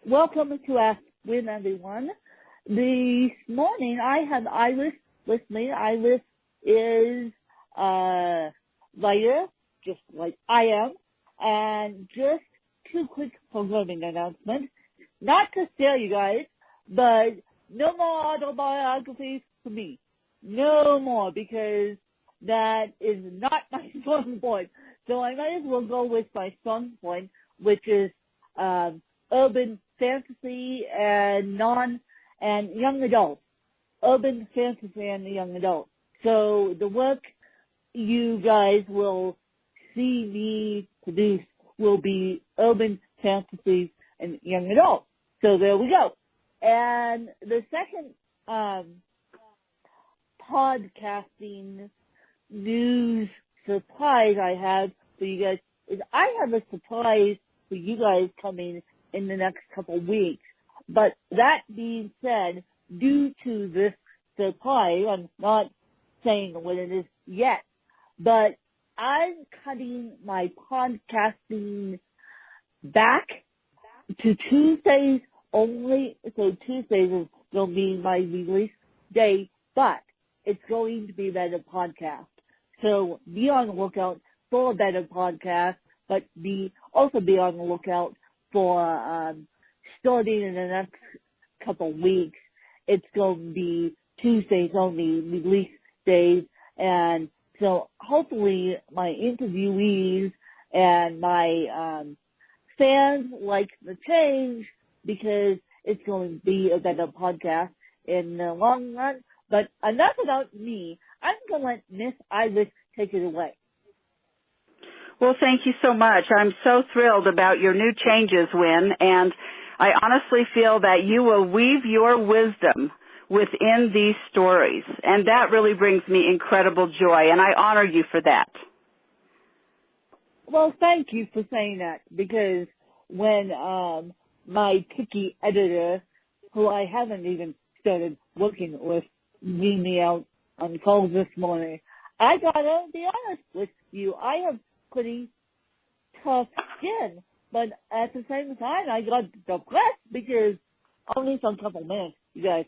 Welcome to Aspen, everyone. This morning I have Iris with me. Iris is a writer, just like I am. And just two quick programming announcements. Not to scare you guys, but no more autobiographies for me. No more, because that is not my strong point. So I might as well go with my strong point, which is urban fantasy and young adult. Urban fantasy and young adult. So the work you guys will see me produce will be urban fantasies and young adult. So there we go. And the second podcasting news surprise I have for you guys is I have a surprise for you guys coming in the next couple of weeks. But that being said, due to this surprise, I'm not saying what it is yet, but I'm cutting my podcasting back to Tuesdays only. So Tuesdays is going to be my release day, but it's going to be a better podcast. So be on the lookout for a better podcast, but also be on the lookout for starting in the next couple of weeks. It's going to be Tuesdays only release days, and so hopefully my interviewees and my fans like the change, because it's going to be a better podcast in the long run. But enough about me. I'm going to let Miss Iris take it away. Well, thank you so much. I'm so thrilled about your new changes, Wynn, and I honestly feel that you will weave your wisdom within these stories, and that really brings me incredible joy, and I honor you for that. Well, thank you for saying that, because when my picky editor, who I haven't even started working with, beat me out on calls this morning, I gotta be honest with you, I have pretty tough skin, but at the same time, I got depressed because only for a couple minutes, you guys,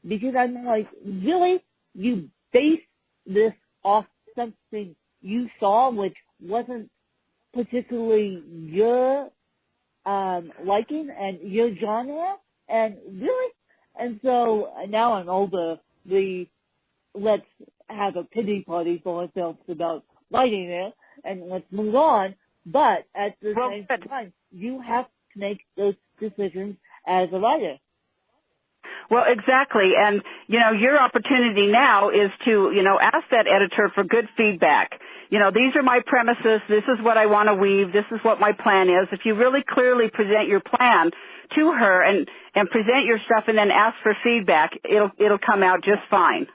because I'm like, really? You base this off something you saw, which wasn't particularly your liking and your genre, and really? And so now I'm older, let's have a pity party for ourselves about writing it, and let's move on. But at the same time, you have to make those decisions as a writer. Well, exactly. And, your opportunity now is to, ask that editor for good feedback. These are my premises. This is what I want to weave. This is what my plan is. If you really clearly present your plan to her and present your stuff and then ask for feedback, it'll come out just fine.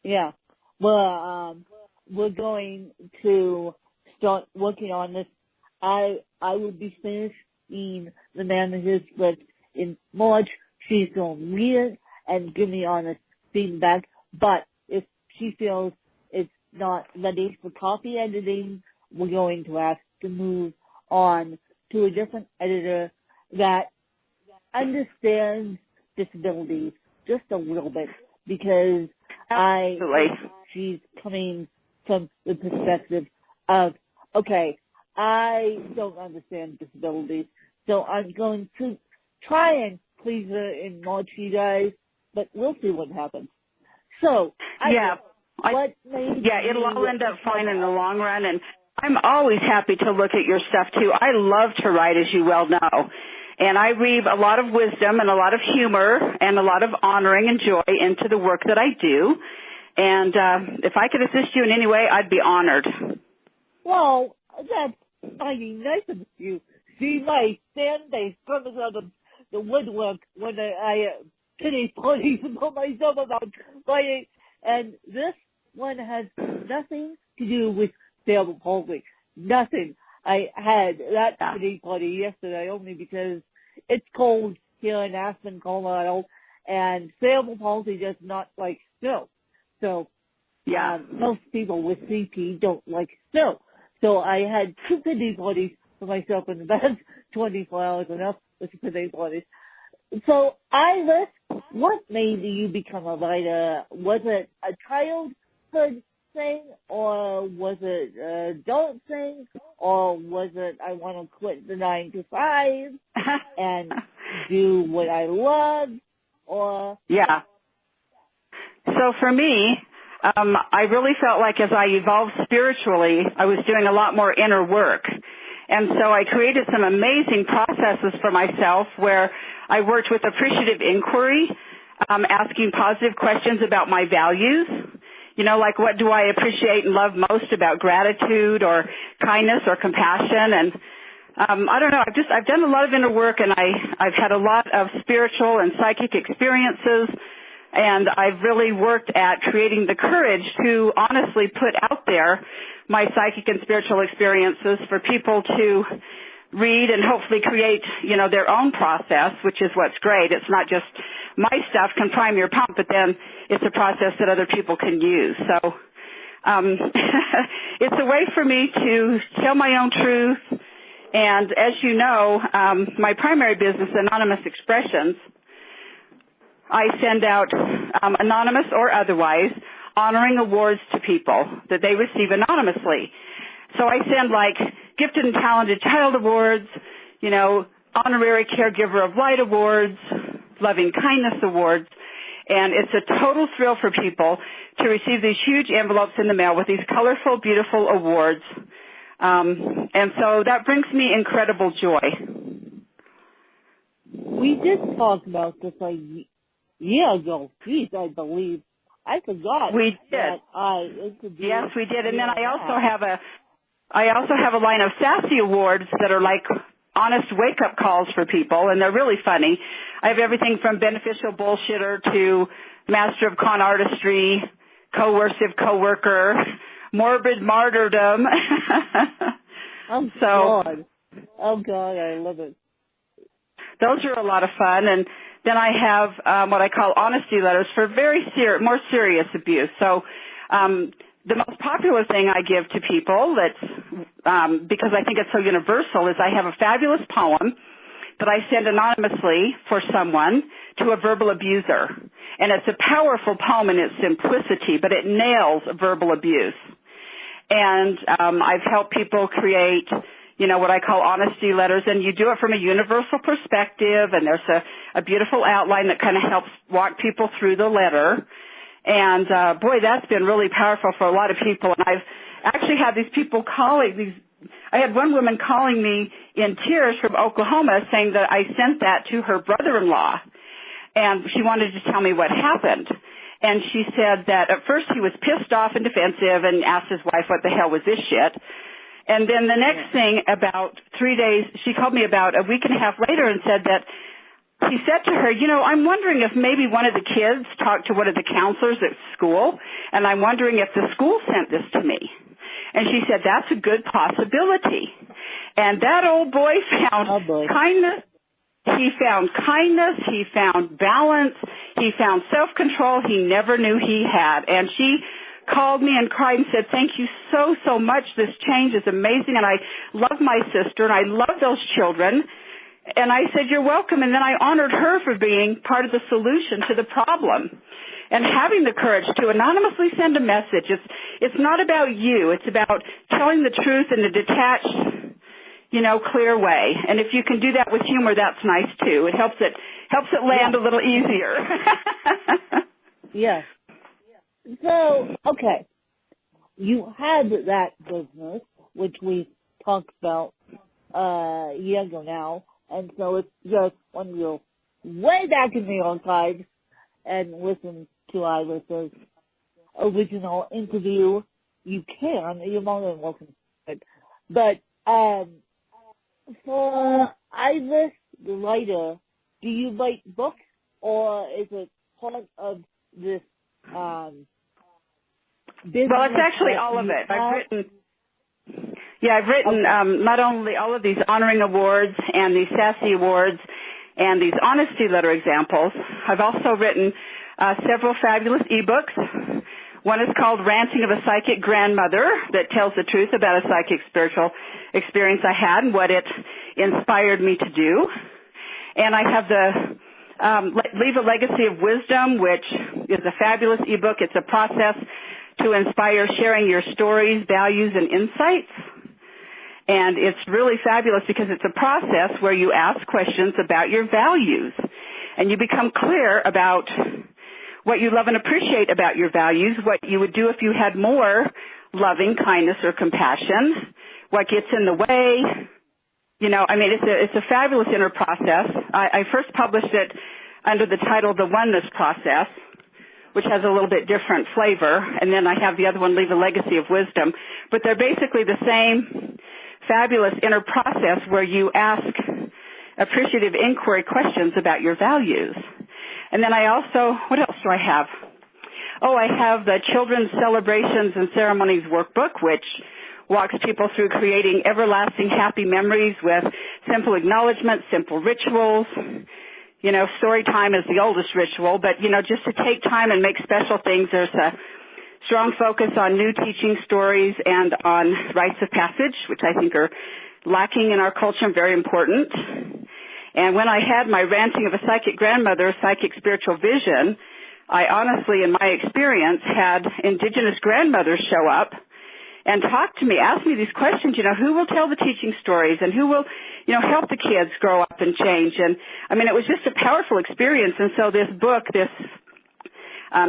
Yeah. Well, we're going to start working on this. I will be finishing the manager's list in March. She's going to read it and give me honest feedback. But if she feels it's not ready for copy editing, we're going to have to move on to a different editor that understands disabilities just a little bit, because she's coming from the perspective of, okay, I don't understand disabilities, so I'm going to try and please her in March, you guys, but we'll see what happens. So, it'll all end up fine in the long run, and I'm always happy to look at your stuff, too. I love to write, as you well know, and I weave a lot of wisdom and a lot of humor and a lot of honoring and joy into the work that I do, and if I could assist you in any way, I'd be honored. Well, that's nice of you. See, my fan base comes out of the woodwork when I pity parties about myself about writing, and this one has nothing to do with cerebral palsy. Nothing. I had that pity party yesterday only because it's cold here in Aspen, Colorado, and cerebral palsy does not like snow. So, most people with CP don't like snow. So I had two pity parties for myself in the past 24 hours enough with the today parties. So Iris, what made you become a writer? Was it a childhood thing, or was it an adult thing, or was it I want to quit the 9 to 5 and do what I love, or? Yeah. So for me, I really felt like as I evolved spiritually, I was doing a lot more inner work. And so I created some amazing processes for myself where I worked with appreciative inquiry, asking positive questions about my values. You know, like what do I appreciate and love most about gratitude or kindness or compassion? And I don't know, I've done a lot of inner work, and I've had a lot of spiritual and psychic experiences, and I've really worked at creating the courage to honestly put out there my psychic and spiritual experiences for people to read and hopefully create, you know, their own process, which is what's great. It's not just my stuff can prime your pump, but then it's a process that other people can use. So it's a way for me to tell my own truth. And as you know, my primary business, Anonymous Expressions, I send out anonymous or otherwise honoring awards to people that they receive anonymously. So I send like Gifted and Talented Child Awards, you know, Honorary Caregiver of Light Awards, Loving Kindness Awards, and it's a total thrill for people to receive these huge envelopes in the mail with these colorful, beautiful awards. And so that brings me incredible joy. We did talk about this a year ago. Geez, I believe. I forgot. We did. That I introduced. Yes, we did. And then I also have a line of sassy awards that are like honest wake-up calls for people, and they're really funny. I have everything from beneficial bullshitter to master of con artistry, coercive coworker, morbid martyrdom. Oh, God. Oh, God, I love it. Those are a lot of fun. And then I have what I call honesty letters for more serious abuse. So the most popular thing I give to people that's because I think it's so universal is I have a fabulous poem that I send anonymously for someone to a verbal abuser. And it's a powerful poem in its simplicity, but it nails verbal abuse. And I've helped people create, you know, what I call honesty letters, and you do it from a universal perspective, and there's a beautiful outline that kind of helps walk people through the letter. And, boy, that's been really powerful for a lot of people. And I've actually had these people I had one woman calling me in tears from Oklahoma saying that I sent that to her brother-in-law, and she wanted to tell me what happened. And she said that at first he was pissed off and defensive and asked his wife what the hell was this shit. And then the next thing, about 3 days, she called me about a week and a half later and said that he said to her, you know, I'm wondering if maybe one of the kids talked to one of the counselors at school, and I'm wondering if the school sent this to me. And she said, that's a good possibility. And that old boy found kindness. He found kindness, he found balance, he found self-control he never knew he had. And she called me and cried and said, thank you so, so much. This change is amazing, and I love my sister, and I love those children. And I said, you're welcome. And then I honored her for being part of the solution to the problem and having the courage to anonymously send a message. It's not about you. It's about telling the truth in a detached, you know, clear way. And if you can do that with humor, that's nice too. It helps it land a little easier. Yes. So, okay. You had that business, which we talked about a year ago now, and so it's just when you go way back in the archives and listen to Iris's original interview, you can. You're more than welcome to it. But for Iris, the writer, do you write books, or is it part of this business? Well, it's actually all of it. I've written not only all of these honoring awards and these sassy awards and these honesty letter examples. I've also written several fabulous ebooks. One is called Ranting of a Psychic Grandmother, that tells the truth about a psychic spiritual experience I had and what it inspired me to do. And I have the Leave a Legacy of Wisdom, which is a fabulous ebook. It's a process to inspire sharing your stories, values, and insights. And it's really fabulous because it's a process where you ask questions about your values. And you become clear about what you love and appreciate about your values, what you would do if you had more loving kindness or compassion, what gets in the way. You know, I mean, it's a fabulous inner process. I first published it under the title The Oneness Process, which has a little bit different flavor, and then I have the other one, Leave a Legacy of Wisdom. But they're basically the same fabulous inner process where you ask appreciative inquiry questions about your values. And then I also, what else do I have? Oh, I have the Children's Celebrations and Ceremonies Workbook, which walks people through creating everlasting happy memories with simple acknowledgments, simple rituals. You know, story time is the oldest ritual, but, you know, just to take time and make special things. There's a strong focus on new teaching stories and on rites of passage, which I think are lacking in our culture and very important. And when I had my Ranting of a Psychic Grandmother, Psychic Spiritual Vision, I honestly, in my experience, had indigenous grandmothers show up and talk to me, ask me these questions, you know, who will tell the teaching stories and who will, you know, help the kids grow up and change. And, I mean, it was just a powerful experience. And so this book, this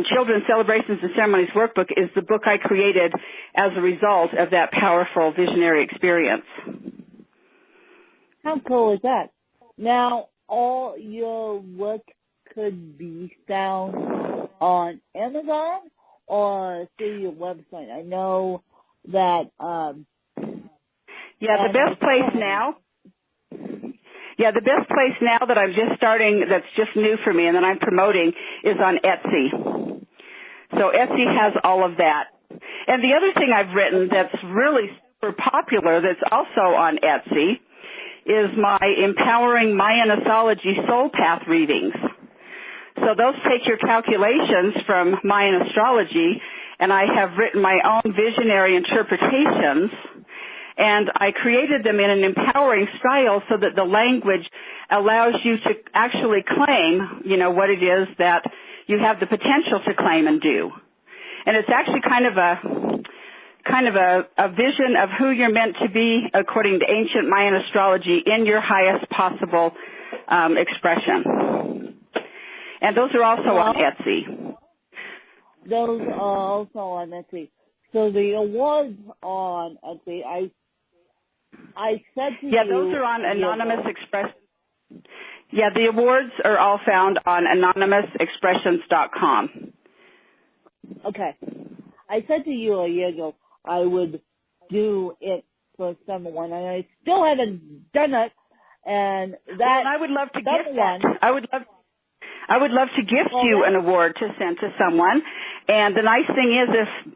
Children's Celebrations and Ceremonies Workbook, is the book I created as a result of that powerful visionary experience. How cool is that? Now, all your work could be found on Amazon or through your website. I know that, the best place now. Yeah, the best place now that I'm just starting, that's just new for me and that I'm promoting, is on Etsy. So Etsy has all of that. And the other thing I've written that's really super popular that's also on Etsy is my Empowering Mayan Astrology Soul Path readings. So those take your calculations from Mayan astrology, and I have written my own visionary interpretations, and I created them in an empowering style so that the language allows you to actually claim, you know, what it is that you have the potential to claim and do. And it's actually kind of a vision of who you're meant to be according to ancient Mayan astrology in your highest possible expression. And those are also on Etsy. Those are also on Etsy. So the awards on Etsy, I said to you... Yeah, those are on Anonymous Expression. Yeah, the awards are all found on anonymousexpressions.com. Okay. I said to you a year ago I would do it for someone, and I still haven't done it. And that... Well, and I would love to gift that. I would love to gift you an award to send to someone. And the nice thing is,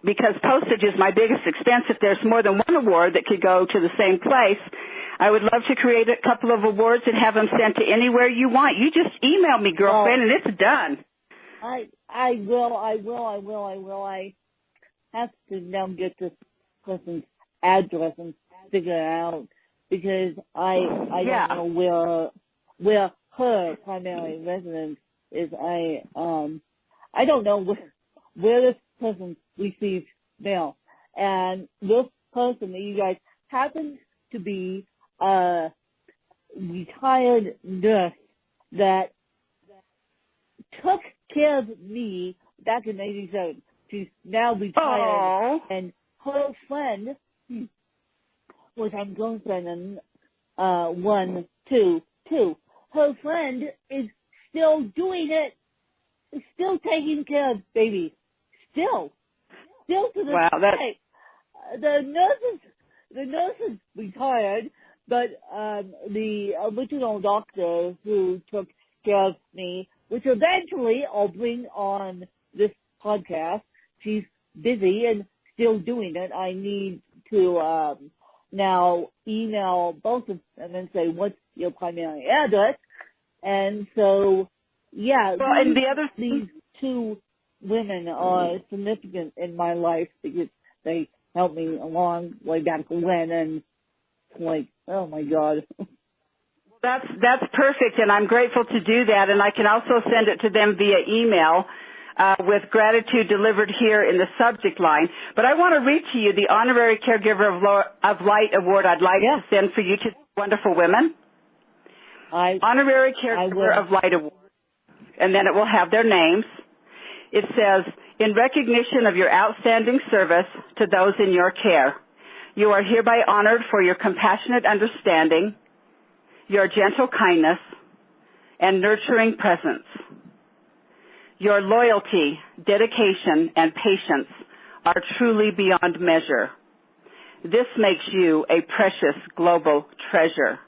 because postage is my biggest expense, if there's more than one award that could go to the same place, I would love to create a couple of awards and have them sent to anywhere you want. You just email me, girlfriend, and it's done. I will. I have to now get this person's address and figure it out, because I don't know where her primary residence is. I don't know where this person receives mail, and this person that you guys happens to be a retired nurse that took care of me back in '87. She's now retired, and her friend, which I'm going to send 1, 2, 2. Her friend is still doing it, still taking care of babies, still to the day. The nurses retired, but the original doctor who took care of me, which eventually I'll bring on this podcast, she's busy and still doing it. I need to now email both of them and say, what's your primary address? And so, yeah, well, and the other these two women are significant in my life because they helped me along way back when, and it's like, oh my God. That's perfect, and I'm grateful to do that, and I can also send it to them via email with gratitude delivered here in the subject line. But I want to read to you the Honorary Caregiver of Light Award I'd like to send for you to wonderful women. Honorary Caregiver of Light Award, and then it will have their names. It says, in recognition of your outstanding service to those in your care, you are hereby honored for your compassionate understanding, your gentle kindness, and nurturing presence. Your loyalty, dedication, and patience are truly beyond measure. This makes you a precious global treasure.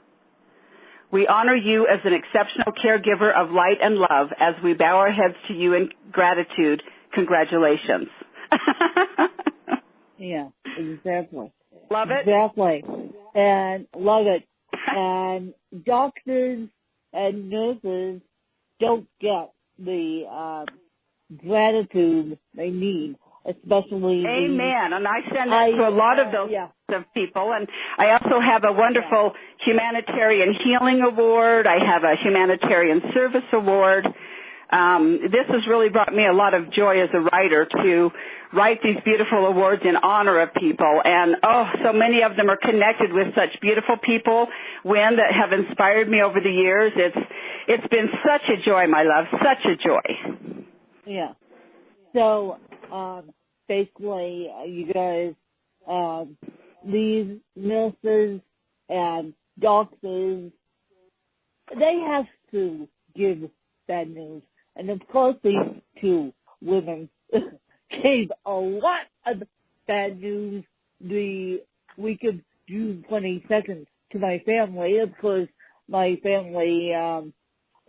We honor you as an exceptional caregiver of light and love as we bow our heads to you in gratitude. Congratulations. Yeah, exactly. Love it? Exactly. And love it. And doctors and nurses don't get the gratitude they need, especially Amen. And I send that to a lot of those of people. And I also have a wonderful humanitarian healing award. I have a humanitarian service award. This has really brought me a lot of joy as a writer to write these beautiful awards in honor of people. And, so many of them are connected with such beautiful people, Wynn, that have inspired me over the years. It's been such a joy, my love, such a joy. Yeah. So, basically, you guys, these nurses and doctors, they have to give bad news. And of course, these two women gave a lot of bad news the week of June 22nd to my family. Of course, my family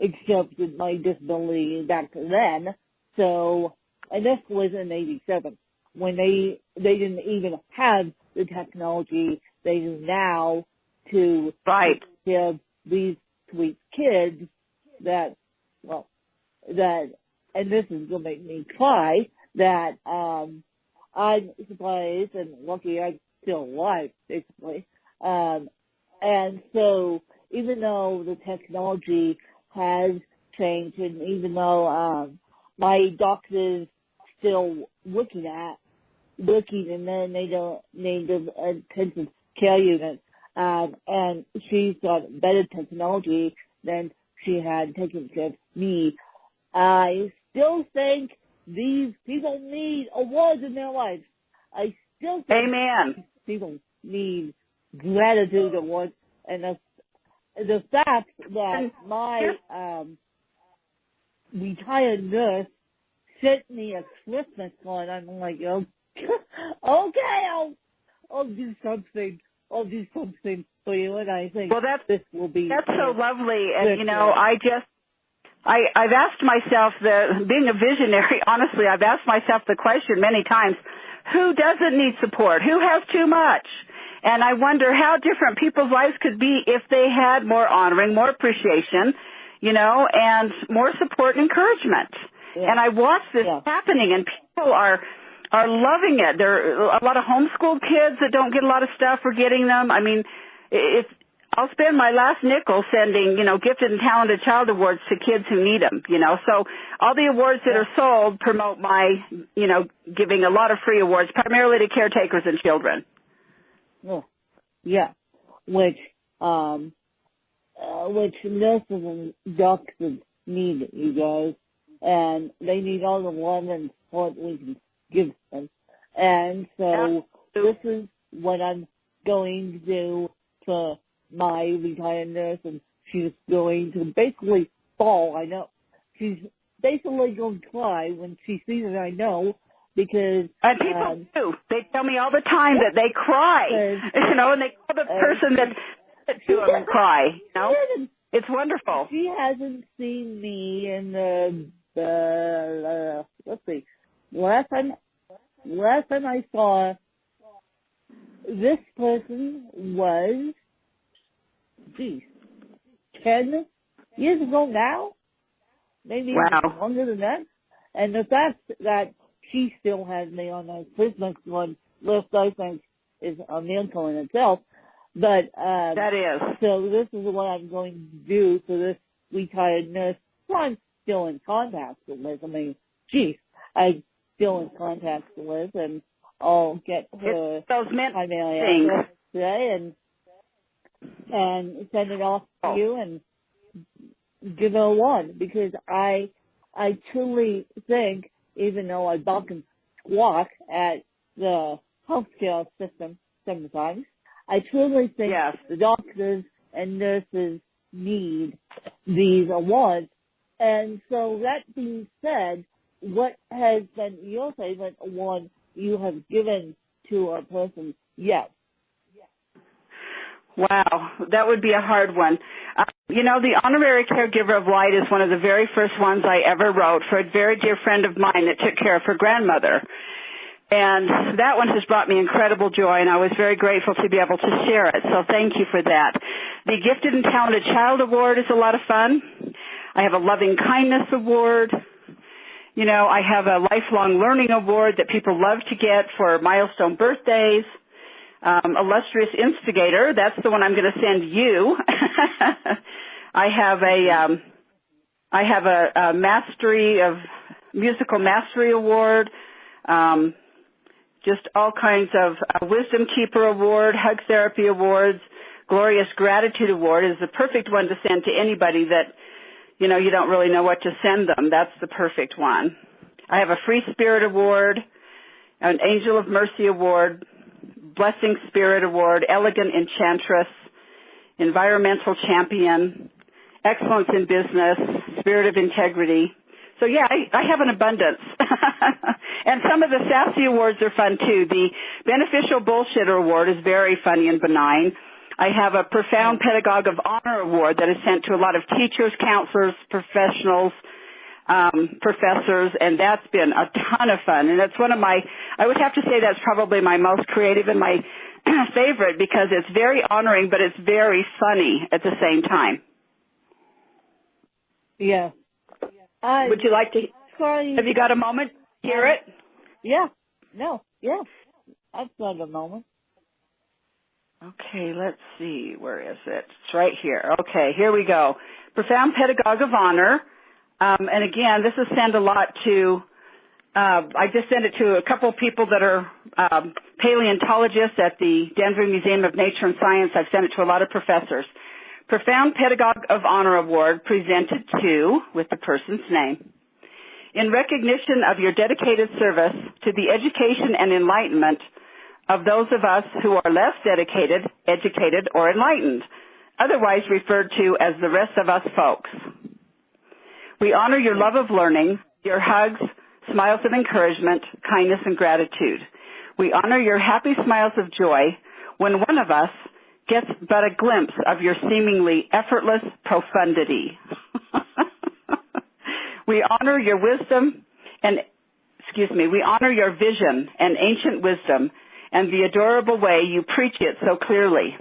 accepted my disability back then. So, and this was in 87, when they didn't even have the technology they do now to give these sweet kids that, and this is going to make me cry, that I'm surprised and lucky I'm still alive, basically. And so, even though the technology has changed, and even though my doctor's still looking, and then they don't need the intensive care unit, and she's got better technology than she had taken care of me. I still think these people need awards in their lives. I still think people need gratitude awards, and the fact that my retired nurse sent me a Christmas card, I'm like, okay, I'll do something. I'll do something for you, and I think this will be. That's so lovely, and I've asked myself, being a visionary, honestly, I've asked myself the question many times, who doesn't need support? Who has too much? And I wonder how different people's lives could be if they had more honoring, more appreciation, and more support and encouragement. Yeah. And I watch this happening, and people are loving it. There are a lot of homeschooled kids that don't get a lot of stuff for getting them. I mean, I'll spend my last nickel sending, gifted and talented child awards to kids who need them, So all the awards that are sold promote my, giving a lot of free awards, primarily to caretakers and children. Oh, yeah, which nurses and doctors need, you guys, and they need all the love and support we can give them. And so this is what I'm going to do for my retired nurse, and she's going to basically fall. I know she's basically going to cry when she sees it. I know, because people do. They tell me all the time that they cry, and they call the person that to them cry. It's wonderful. She hasn't seen me in let's see, last time I saw this person was 10 years ago now, maybe longer than that. And the fact that she still has me on the Christmas list, I think, is a miracle in itself. But that is. So this is what I'm going to do for this retired nurse. Well, I'm still in contact with Liz. I mean, geez, I'm still in contact with Liz, and I'll get her email address today and send it off to you and give her one, because I truly think, even though I buck and squawk at the healthcare system sometimes, I truly think the doctors and nurses need these awards. And so that being said, what has been your favorite award you have given to a person yet? Wow, that would be a hard one. The Honorary Caregiver of Light is one of the very first ones I ever wrote for a very dear friend of mine that took care of her grandmother. And that one has brought me incredible joy, and I was very grateful to be able to share it. So thank you for that. The Gifted and Talented Child Award is a lot of fun. I have a Loving Kindness Award. I have a Lifelong Learning Award that people love to get for milestone birthdays. Illustrious Instigator, that's the one I'm going to send you. I have a Musical Mastery Award. Just all kinds of Wisdom Keeper Award, Hug Therapy Awards, Glorious Gratitude Award is the perfect one to send to anybody that, you don't really know what to send them. That's the perfect one. I have a Free Spirit Award, an Angel of Mercy Award, Blessing Spirit Award, Elegant Enchantress, Environmental Champion, Excellence in Business, Spirit of Integrity. So, I have an abundance. And some of the sassy awards are fun, too. The Beneficial Bullshitter Award is very funny and benign. I have a Profound Pedagogue of Honor Award that is sent to a lot of teachers, counselors, professionals, professors, and that's been a ton of fun. And that's I would have to say that's probably my most creative and my favorite, because it's very honoring, but it's very funny at the same time. Yeah. Would you like to? Have you got a moment? Hear it? Yeah. No. Yeah. I've got a moment. Okay, let's see. Where is it? It's right here. Okay, here we go. Profound Pedagogue of Honor. And again, this is sent a lot to, I just sent it to a couple of people that are paleontologists at the Denver Museum of Nature and Science. I've sent it to a lot of professors. Profound Pedagogue of Honor Award presented to, with the person's name, in recognition of your dedicated service to the education and enlightenment of those of us who are less dedicated, educated, or enlightened, otherwise referred to as the rest of us folks. We honor your love of learning, your hugs, smiles of encouragement, kindness, and gratitude. We honor your happy smiles of joy when one of us gets but a glimpse of your seemingly effortless profundity. We honor your wisdom we honor your vision and ancient wisdom and the adorable way you preach it so clearly.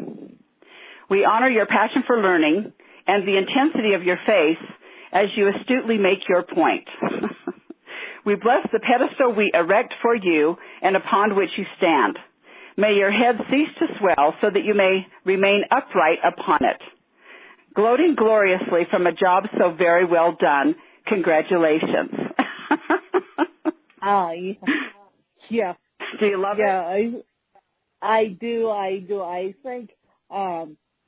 We honor your passion for learning and the intensity of your face as you astutely make your point. We bless the pedestal we erect for you and upon which you stand. May your head cease to swell so that you may remain upright upon it. Gloating gloriously from a job so very well done, congratulations. Yeah. Do you love it? Yeah, I do. I think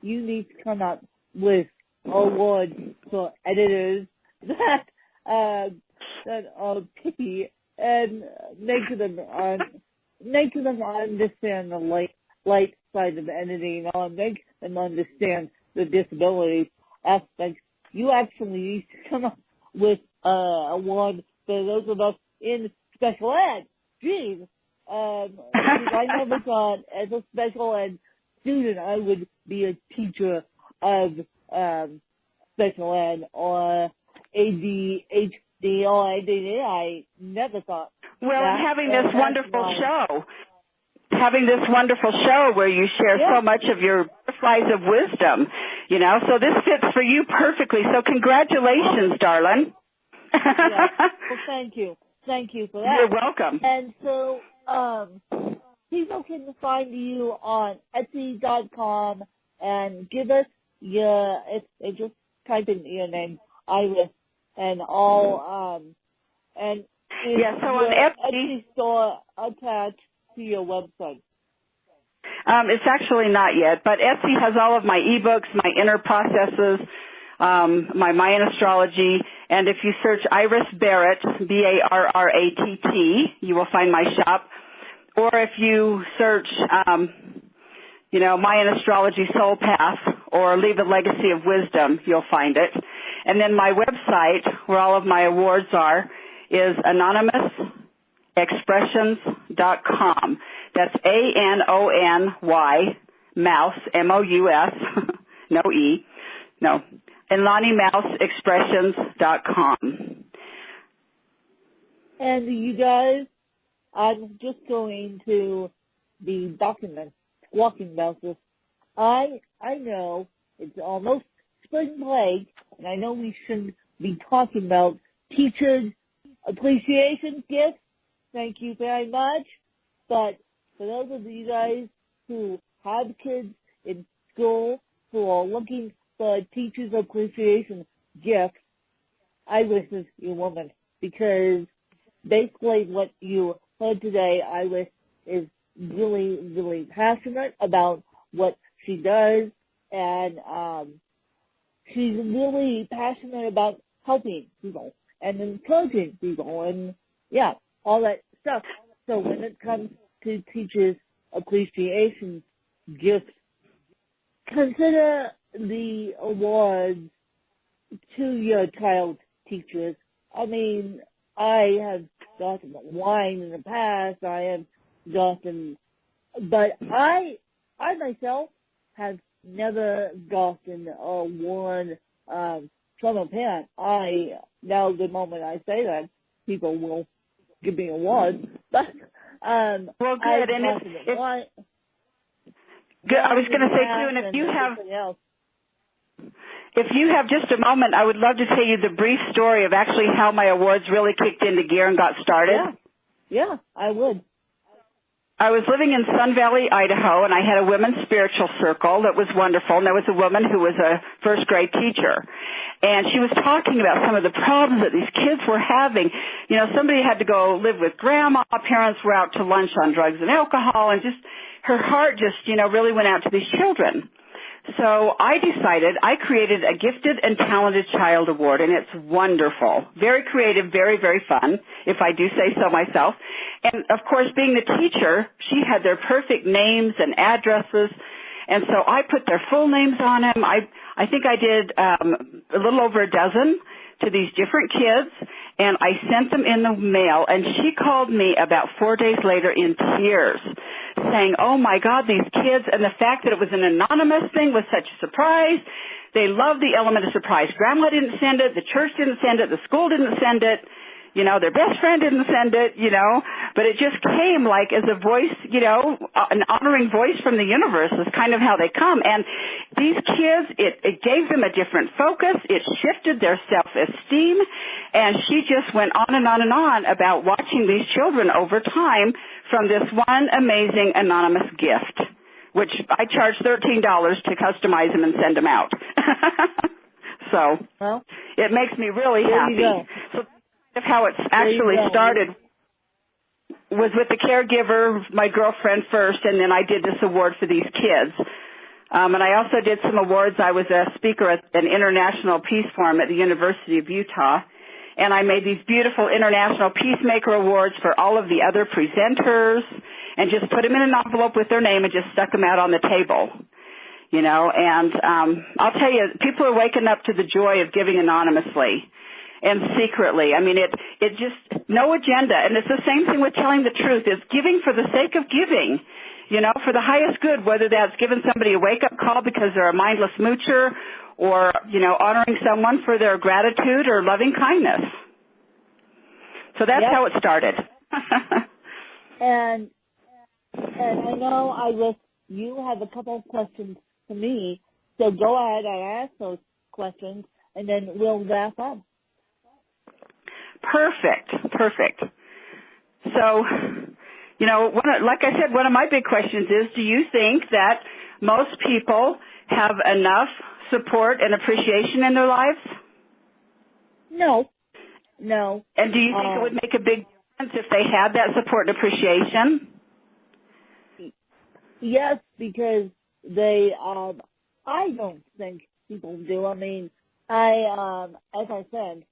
you need to come up with awards for editors that are picky and make them understand the light side of editing, or make them understand the disability aspect. You actually need to come up with award for those of us in special ed. Geez. I never thought as a special ed student I would be a teacher of special ed or ADHD or ADD. I never thought. Well, having this wonderful show where you share so much of your butterflies of wisdom, so this fits for you perfectly. So congratulations, darling. Yes. Well, thank you. Thank you for that. You're welcome. And so, people can find you on Etsy.com and give us your, just type in your name, Iris, and all, and is Yeah, so on your Etsy, Etsy store attached to your website? it's actually not yet, but Etsy has all of my ebooks, my inner processes, my Mayan astrology, and if you search Iris Barratt, Barratt, you will find my shop. Or if you search, Mayan astrology soul path or leave a legacy of wisdom, you'll find it. And then my website, where all of my awards are, is anonymousexpressions.com. That's ANONY, mouse, MOUS, no E, no, AnonyMouseExpressions.com. And you guys, I'm just going to the document talking about this. I know it's almost spring break, and I know we shouldn't be talking about teachers' appreciation gifts. Thank you very much. But for those of you guys who have kids in school who are looking for a teacher's appreciation gift, I wish this your woman, because basically what you heard today, Iris is really, really passionate about what she does, and she's really passionate about helping people and encouraging people and, yeah, all that stuff. So when it comes to teachers' appreciation gifts, consider the awards to your child teachers. I mean, I have gotten wine in the past. I have gotten, but I myself have never gotten a award from a parent. Now the moment I say that, people will give me awards. But well, good. And good. I was going to say too, and if you have just a moment, I would love to tell you the brief story of actually how my awards really kicked into gear and got started. Yeah, I would. I was living in Sun Valley, Idaho, and I had a women's spiritual circle that was wonderful, and there was a woman who was a first grade teacher. And she was talking about some of the problems that these kids were having. You know, somebody had to go live with grandma, parents were out to lunch on drugs and alcohol, and just her heart just, really went out to these children. So I created a Gifted and Talented Child Award, and it's wonderful. Very creative, very, very fun, if I do say so myself. And, of course, being the teacher, she had their perfect names and addresses, and so I put their full names on them. I think I did a little over a dozen to these different kids, and I sent them in the mail, and she called me about 4 days later in tears, saying, oh, my God, these kids, and the fact that it was an anonymous thing was such a surprise. They loved the element of surprise. Grandma didn't send it. The church didn't send it. The school didn't send it. Their best friend didn't send it, but it just came like as a voice, an honoring voice from the universe is kind of how they come. And these kids, it gave them a different focus. It shifted their self-esteem. And she just went on and on and on about watching these children over time from this one amazing anonymous gift, which I charge $13 to customize them and send them out. So it makes me really happy. So of how it's actually started was with the caregiver, my girlfriend first, and then I did this award for these kids. And I also did some awards. I was a speaker at an international peace forum at the University of Utah, and I made these beautiful international peacemaker awards for all of the other presenters and just put them in an envelope with their name and just stuck them out on the table. And I'll tell you, people are waking up to the joy of giving anonymously and secretly. I mean, it just, no agenda. And it's the same thing with telling the truth. It's giving for the sake of giving, for the highest good, whether that's giving somebody a wake-up call because they're a mindless moocher or, honoring someone for their gratitude or loving kindness. So that's how it started. And I know, you have a couple of questions to me, so go ahead and ask those questions, and then we'll wrap up. Perfect. So, like I said, one of my big questions is, do you think that most people have enough support and appreciation in their lives? No. And do you think it would make a big difference if they had that support and appreciation? Yes, because they, I don't think people do. I mean, as I said,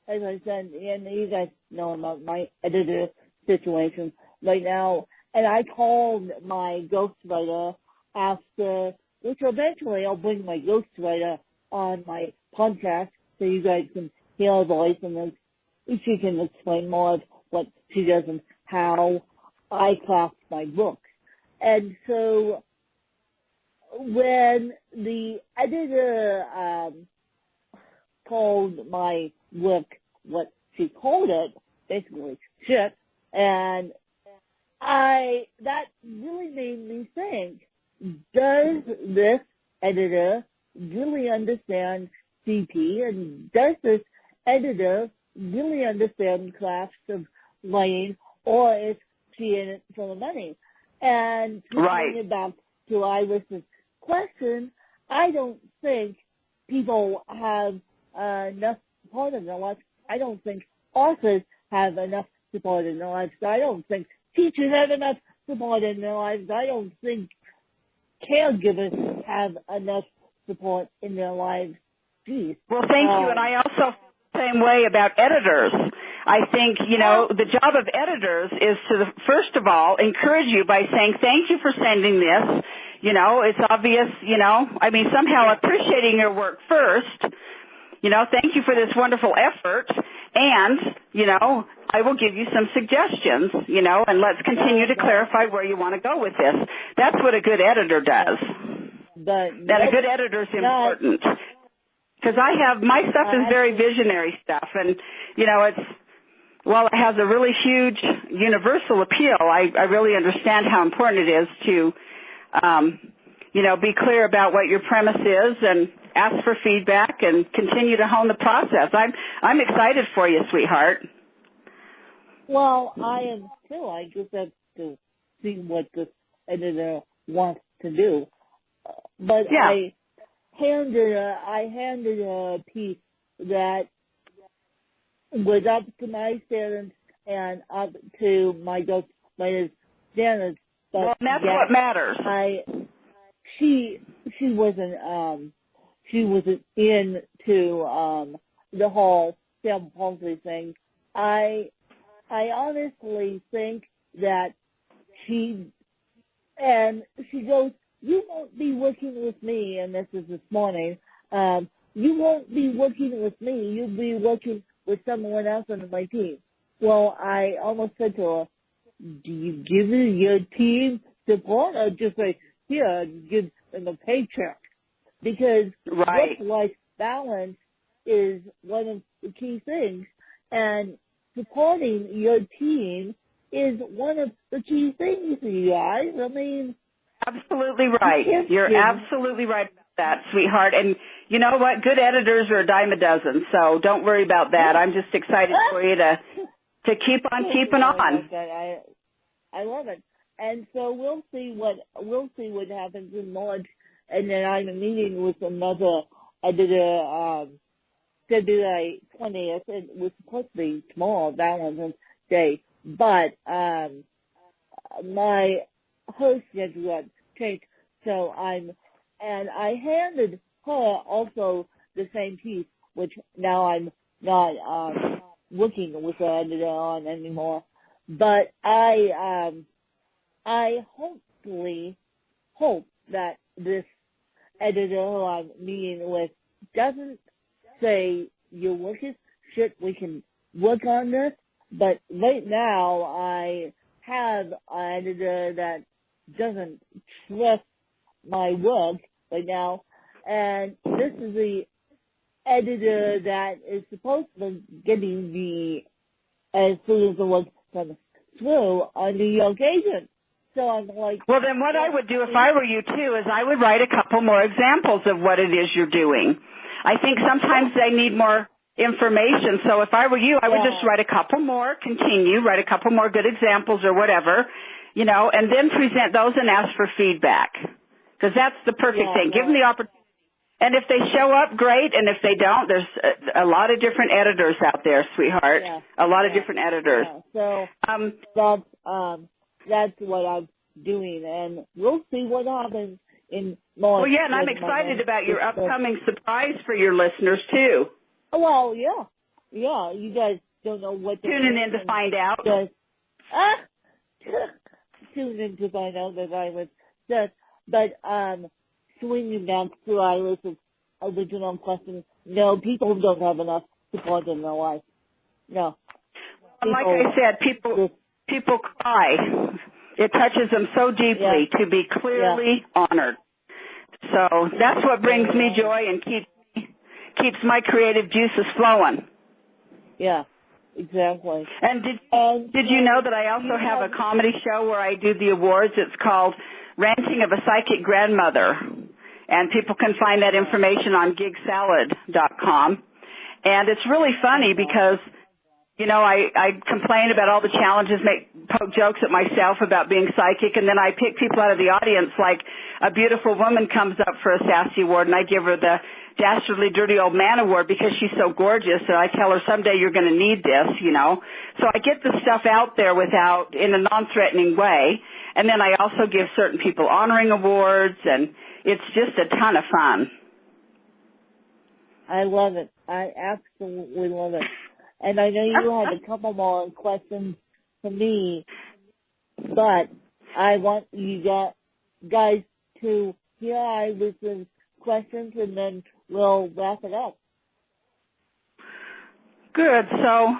and you guys know about my editor situation right now, and I called my ghostwriter after, which eventually I'll bring my ghostwriter on my podcast so you guys can hear her voice, and then she can explain more of what she does and how I craft my books. And so when the editor called my work what she called it, basically shit, and that really made me think, does this editor really understand CP, and does this editor really understand crafts of writing, or is she in it for the money? And to bring it back to Iris's question, I don't think people have enough support in their lives. I don't think authors have enough support in their lives. I don't think teachers have enough support in their lives. I don't think caregivers have enough support in their lives. Jeez. Well, thank you. And I also feel the same way about editors. I think, the job of editors is to, first of all, encourage you by saying, thank you for sending this. It's obvious, somehow appreciating your work first. Thank you for this wonderful effort. And, I will give you some suggestions, and let's continue to clarify where you want to go with this. That's what a good editor does. And a good editor is important. Because my stuff is very visionary stuff. And, while it has a really huge universal appeal, I really understand how important it is to, be clear about what your premise is and ask for feedback and continue to hone the process. I'm excited for you, sweetheart. Well, I am too. I just have to see what this editor wants to do. But yeah. I handed a piece that was up to my standards and up to my ghostwriter's standards. But that's what matters. She wasn't into the whole cerebral palsy thing. I honestly think that she goes, you won't be working with me, and this is this morning, you won't be working with me, you'll be working with someone else on my team. Well, I almost said to her, do you give your team support, or just say, here, give them a paycheck? Because work-life balance is one of the key things, and supporting your team is one of the key things, you guys. I mean, absolutely right. You're absolutely right about that, sweetheart. And you know what? Good editors are a dime a dozen, so don't worry about that. I'm just excited for you to keep on keeping on. I love it. And so we'll see what happens in March. And then I'm meeting with another editor February 20th. It was supposed to be tomorrow, Valentine's Day, but my host schedule got changed. So I handed her also the same piece, which now I'm not working with the editor on anymore. But I hope that this editor who I'm meeting with doesn't say your work is shit, we can work on this. But right now I have an editor that doesn't trust my work right now, and this is the editor that is supposed to be getting the, as soon as the work comes through, on New York agent. So I'm like, well, then what I would do if I were you too is I would write a couple more examples of what it is you're doing. I think sometimes they need more information. So if I were you, I would just write a couple more, write a couple more good examples or whatever, and then present those and ask for feedback. Because that's the perfect thing. Give them the opportunity. And if they show up, great. And if they don't, there's a lot of different editors out there, sweetheart. Yeah. A lot of different editors. Yeah. So that's what I'm doing, and we'll see what happens in March. Well, yeah, and I'm excited about your upcoming surprise for your listeners too. Well, yeah. You guys don't know what they're tuning in to find out. Tune in to find out that I was just, but swinging back to Iris's original question, no, people don't have enough support in their life. No. People, like I said, people cry. It touches them so deeply to be clearly honored. So that's what brings me joy and keeps my creative juices flowing. Yeah, exactly. And did you know that I also have a comedy show where I do the awards? It's called Ranting of a Psychic Grandmother. And people can find that information on gigsalad.com. And it's really funny because, I complain about all the challenges, poke jokes at myself about being psychic, and then I pick people out of the audience, like a beautiful woman comes up for a Sassy Award, and I give her the Dastardly Dirty Old Man Award because she's so gorgeous, and I tell her someday you're going to need this, So I get the stuff out there in a non-threatening way, and then I also give certain people honoring awards, and it's just a ton of fun. I love it. I absolutely love it. And I know you had a couple more questions for me, but I want you guys to hear Iris's questions, and then we'll wrap it up. Good. So,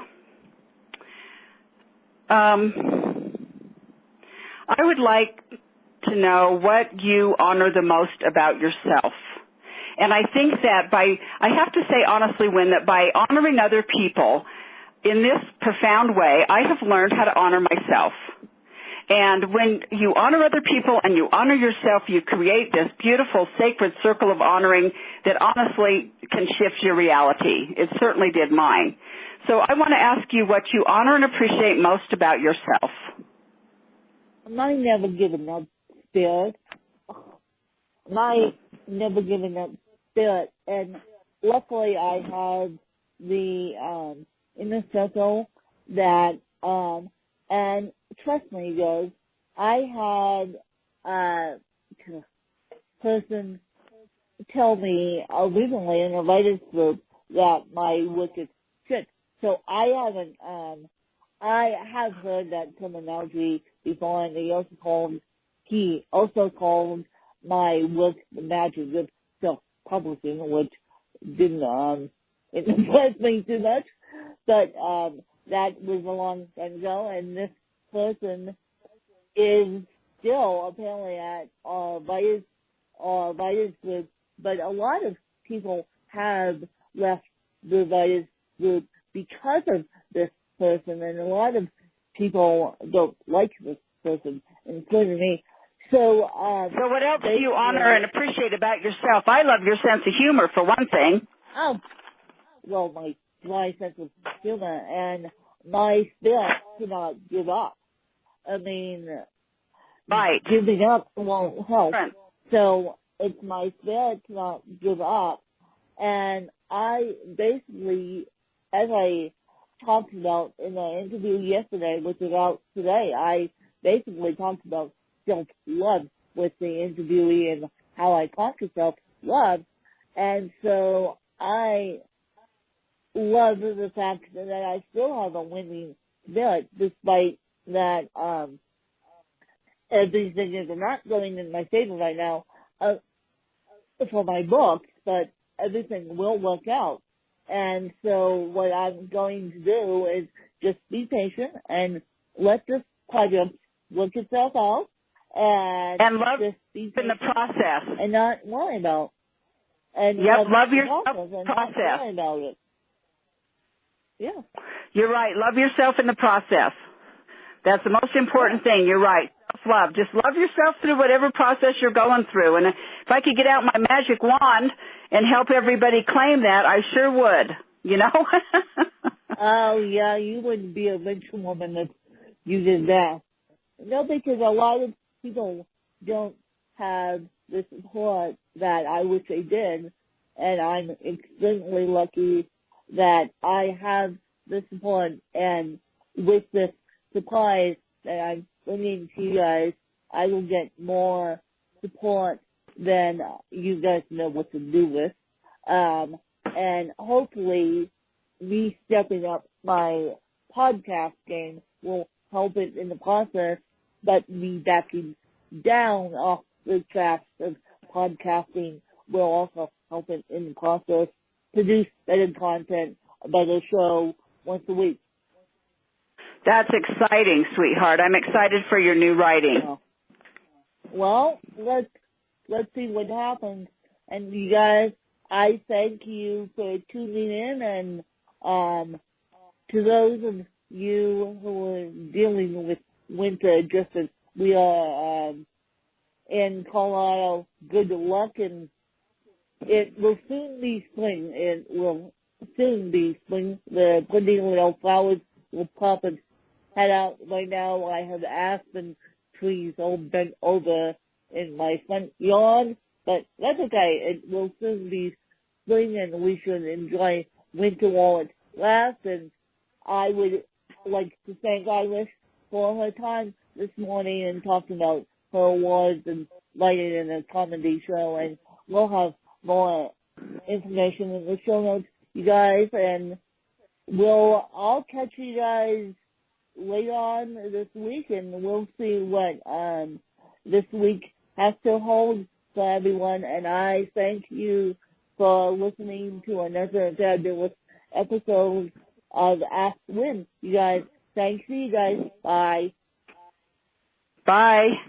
I would like to know what you honor the most about yourself. And I think that I have to say honestly, Wynn, that by honoring other people in this profound way, I have learned how to honor myself. And when you honor other people and you honor yourself, you create this beautiful sacred circle of honoring that honestly can shift your reality. It certainly did mine. So I want to ask you what you honor and appreciate most about yourself. My never giving up spirit. My never giving up spirit. And luckily I have the inner circle that and trust me, guys, I had a person tell me originally in a writer's group that my work is shit. So I have heard that terminology before, and he also called my work the magic of self-publishing, which didn't impress me too much, but that was a long time ago, and this person is still apparently at writers group, but a lot of people have left the writers group because of this person, and a lot of people don't like this person, including me. So what else do you honor and appreciate about yourself? I love your sense of humor, for one thing. Oh, well, my sense of humor and my spirit cannot give up. I mean, giving up won't help. Right. So it's my spirit cannot give up. And I basically, as I talked about in the interview yesterday, which is out today, I basically talked about self-love with the interviewee and how I conquer self-love. And so I love the fact that I still have a winning spirit, despite that everything is not going in my favor right now for my books, but everything will work out. And so what I'm going to do is just be patient and let this project work itself out, and love just be in the process and not worry about. And love yourself in the process. Not worry about it. Yeah. You're right. Love yourself in the process. That's the most important thing. You're right. Self-love. Just love yourself through whatever process you're going through. And if I could get out my magic wand and help everybody claim that, I sure would. you know? Oh, yeah, you wouldn't be a rich woman if you did that. No, because a lot of people don't have the support that I wish they did, and I'm extremely lucky that I have the support, and with the supplies that I'm bringing to you guys, I will get more support than you guys know what to do with. And hopefully me stepping up my podcast game will help it in the process, but me backing down off the tracks of podcasting will also help it in the process produce better content, a better show once a week. That's exciting, sweetheart. I'm excited for your new writing. Well, let's see what happens. And you guys, I thank you for tuning in, and to those of you who are dealing with winter, just as we are in Colorado, good luck, and it will soon be spring. It will soon be spring. The pretty little flowers will pop and head out. Right now, I have aspen trees all bent over in my front yard, but that's okay. It will soon be spring, and we should enjoy winter while it lasts. And I would like to thank Iris for her time this morning and talking about her awards and writing in a comedy show. And we'll have more information in the show notes, you guys. And I'll catch you guys later on this week, and we'll see what this week has to hold for everyone. And I thank you for listening to another fabulous episode of Aspen. You guys, thanks to you guys. Bye. Bye.